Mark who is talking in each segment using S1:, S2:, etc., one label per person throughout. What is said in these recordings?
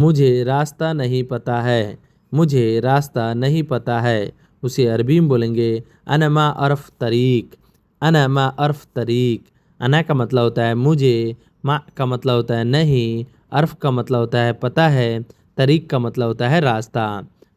S1: मुझे रास्ता नहीं पता है, मुझे रास्ता नहीं पता है, उसे अरबी में बोलेंगे अना मा अर्फ तरीक, अना मा अर्फ तरीक। अना का मतलब होता है मुझे, मा का मतलब होता है नहीं, अर्फ का मतलब होता है पता है, तरीक का मतलब होता है रास्ता।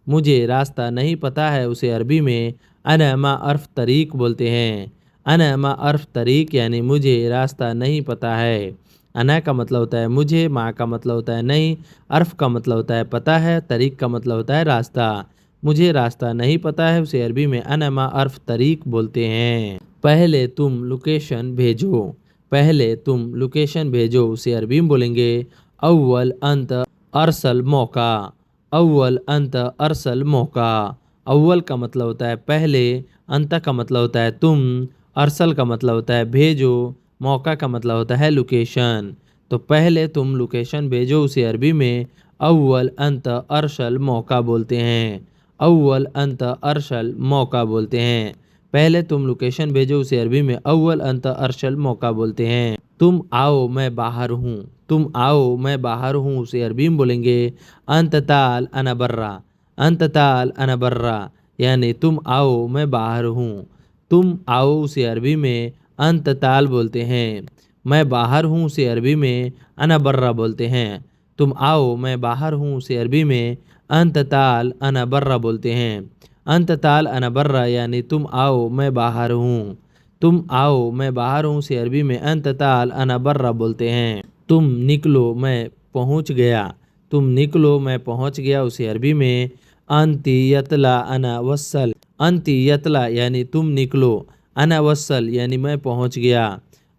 S1: मुझे रास्ता नहीं पता है उसे अरबी में अना मा अर्फ तरीक बोलते हैं। अना मा अर्फ तरीक यानी मुझे रास्ता नहीं पता है। अना का मतलब होता है मुझे, मा का मतलब होता है नहीं, अर्फ का मतलब होता है पता है, तरीक का मतलब होता है रास्ता। मुझे रास्ता नहीं पता है उसे अरबी में अना मा अर्फ तरीक बोलते हैं। पहले तुम लोकेशन भेजो, पहले तुम लोकेशन भेजो, उसे अरबी में बोलेंगे अव्वल अंत अरसल मौका, अव्वल अंत अरसल मौका। अव्वल का मतलब होता है पहले, अंत का मतलब होता है तुम, अरसल का मतलब होता है भेजो, मौका का मतलब होता है लोकेशन। तो पहले तुम लोकेशन भेजो उसे अरबी में अव्वल अंत अरसल मौका बोलते हैं। अव्वल अंत अरसल मौका बोलते हैं। पहले तुम लोकेशन भेजो उसे अरबी में अव्वल अंत अरसल मौका बोलते हैं। तुम आओ मैं बाहर हूँ, तुम आओ मैं बाहर हूँ, उसे अरबी में बोलेंगे अंत ताल अना बर्रा, अंत ताल अना बर्रा। यानी तुम आओ मैं बाहर हूँ। तुम आओ उसे अरबी में अंत ताल बोलते हैं। मैं बाहर हूँ उसे अरबी में अना बर्रा बोलते हैं। तुम आओ मैं बाहर हूँ उसे अरबी में अंत ताल अना बर्रा बोलते हैं। अंत ताल अना बर्रा यानी तुम आओ मैं बाहर हूँ। तुम आओ मैं बाहर हूँ से अरबी में अंत ताल अना बर्रा बोलते हैं। तुम निकलो मैं पहुँच गया, तुम निकलो मैं पहुँच गया, उसे अरबी में अंति यतला अना वसल, अंति यतला यानी तुम निकलो, अना वसल यानी मैं पहुँच गया।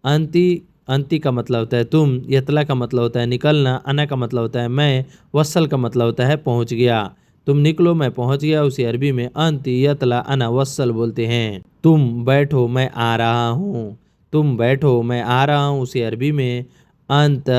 S1: अंति, अंति का मतलब होता है तुम, यतला का मतलब होता है निकलना, अना का मतलब होता है मैं, वसल का मतलब होता है पहुँच गया। तुम निकलो मैं पहुँच गया, उसे अरबी में अंति यतला अना वसल बोलते हैं। तुम बैठो मैं आ रहा हूँ, तुम बैठो मैं आ रहा हूँ, उसे अरबी में अंत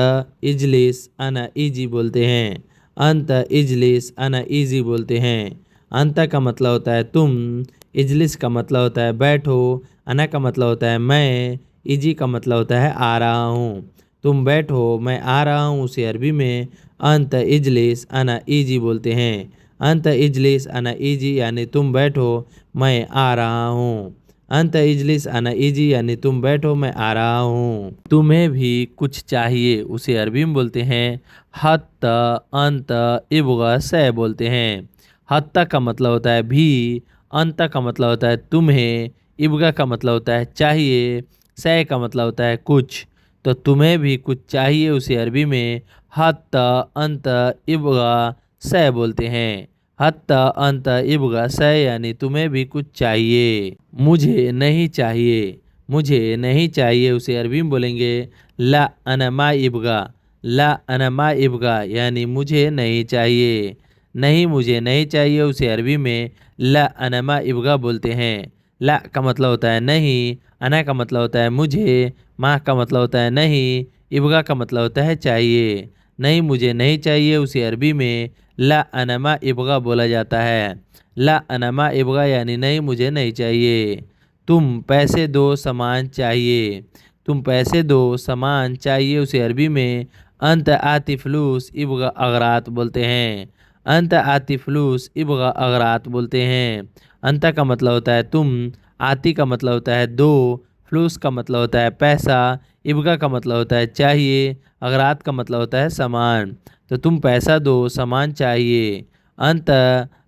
S1: इजलिस अना इजी बोलते हैं। अंत इजलिस अना इजी बोलते हैं। अंत का मतलब होता है तुम, इजलिस का मतलब होता है बैठो, अना का मतलब होता है मैं, इजी का मतलब होता है आ रहा हूँ। तुम बैठो मैं आ रहा हूँ, उसे अरबी में अंत इजलिस अना इजी बोलते हैं। अंत इजलिस अना इजी यानी तुम बैठो मैं आ रहा हूँ। अंत इजलिस अना इजी यानी तुम बैठो मैं आ रहा हूँ। तुम्हें भी कुछ चाहिए, उसे अरबी में बोलते हैं हत्त अंत इबगा से बोलते हैं। हत्ता का मतलब होता है भी, अंत का मतलब होता है तुम्हें, इबगा का मतलब होता है चाहिए, से का मतलब होता है कुछ। तो तुम्हें भी कुछ चाहिए, उसे अरबी में हत्त अंत इबगा से बोलते हैं। हत्ता अंत इबगा से यानी तुम्हें भी कुछ चाहिए। मुझे नहीं चाहिए, मुझे नहीं चाहिए, उसे अरबी में बोलेंगे ला अना मा इबगा, ला अना मा इबगा यानी मुझे नहीं चाहिए। नहीं मुझे नहीं चाहिए, उसे अरबी में ला अना मा इबगा बोलते हैं। ला का मतलब होता है नहीं, अना का मतलब होता है मुझे, मा का मतलब होता है नहीं, इबगा का मतलब होता है चाहिए। नहीं मुझे नहीं चाहिए, उसे अरबी में ला अनमा इबगा बोला जाता है। ला अनमा इबगा यानी नहीं मुझे नहीं चाहिए। तुम पैसे दो सामान चाहिए, तुम पैसे दो सामान चाहिए, उसे अरबी में अंत आति फ्लूस इबगा अगरात बोलते हैं। अंत आति फ्लूस इबगा अगरात बोलते हैं। अंत का मतलब होता है तुम, आति का मतलब होता है दो, फ्लूस का मतलब होता है पैसा, इबगा का मतलब होता है चाहिए, अगरात का मतलब होता है सामान। तो तुम पैसा दो सामान चाहिए। अंत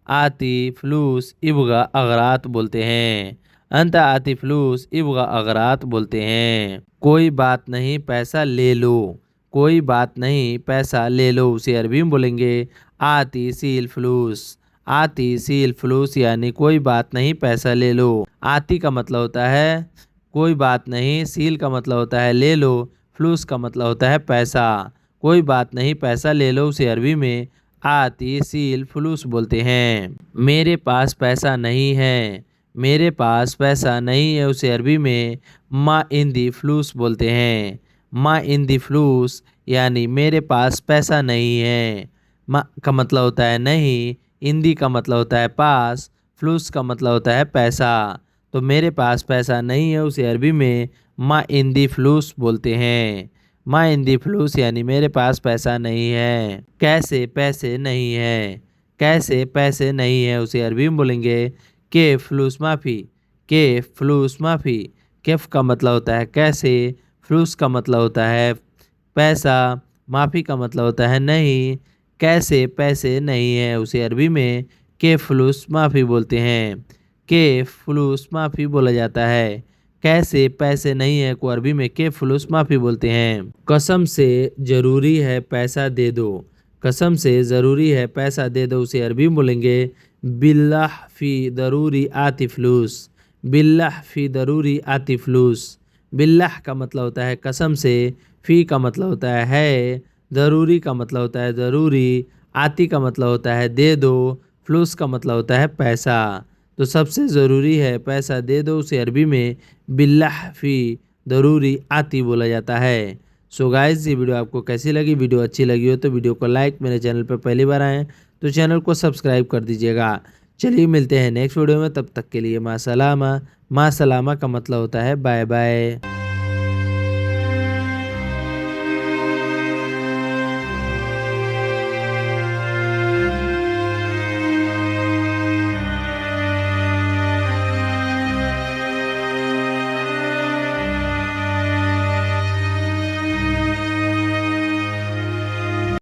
S1: आति फ्लूस इबगा अगरात बोलते हैं। अंत आति फ्लूस इबगा अगरात बोलते हैं। कोई बात नहीं पैसा ले लो, कोई बात नहीं पैसा ले लो, उसे अरबी में बोलेंगे आति सील फ्लूस। आति सील फ्लूस यानी कोई बात नहीं पैसा ले लो। आति का मतलब होता है कोई बात नहीं, सील का मतलब होता है ले लो, फ्लूस का मतलब होता है पैसा। कोई बात नहीं पैसा ले लो, उसे अरबी में आती सील फ्लूस बोलते हैं। मेरे पास पैसा नहीं है, मेरे पास पैसा नहीं है, उसे अरबी में मा इन दी फ्लूस बोलते हैं। मा इन दी फ्लूस यानी मेरे पास पैसा नहीं है। मा का मतलब होता है नहीं, इंदी का मतलब होता है पास, फ्लूस का मतलब होता है पैसा। तो मेरे पास पैसा नहीं है, उसे अरबी में मा इन दी फ्लूस बोलते हैं। मा इंदी फ्लूस यानी मेरे पास पैसा नहीं है। कैसे पैसे नहीं है, कैसे पैसे नहीं है उसे अरबी में बोलेंगे के फ्लूस माफ़ी, के फ्लूस माफ़ी। केफ का मतलब होता है कैसे, फ्लूस का मतलब होता है पैसा, माफ़ी का मतलब होता है नहीं। कैसे पैसे नहीं है उसे अरबी में के फ्लूस माफ़ी बोलते हैं, के फ्लूस माफ़ी बोला जाता है। कैसे पैसे नहीं है को अरबी में के फ्लूस माफ़ी बोलते हैं। कसम से ज़रूरी है पैसा दे दो, कसम से ज़रूरी है पैसा दे दो उसे अरबी में बोलेंगे बिल्लाह फ़ी दरूरी आति फ्लूस, बिल्लाह फ़ी दरूरी आति फ्लूस। बिल्लाह का मतलब होता है कसम से, फ़ी का मतलब होता है, ज़रूरी का मतलब होता है ज़रूरी, आती का मतलब होता है दे दो, फ्लूस का मतलब होता है पैसा। तो सबसे ज़रूरी है पैसा दे दो उसे अरबी में बिल्लाह फ़ी दरूरी आती बोला जाता है। सो गाइस, ये वीडियो आपको कैसी लगी? वीडियो अच्छी लगी हो तो वीडियो को लाइक, मेरे चैनल पर पहली बार आए तो चैनल को सब्सक्राइब कर दीजिएगा। चलिए मिलते हैं नेक्स्ट वीडियो में, तब तक के लिए माँ सलामा। माँ सलामा का मतलब होता है बाय बाय।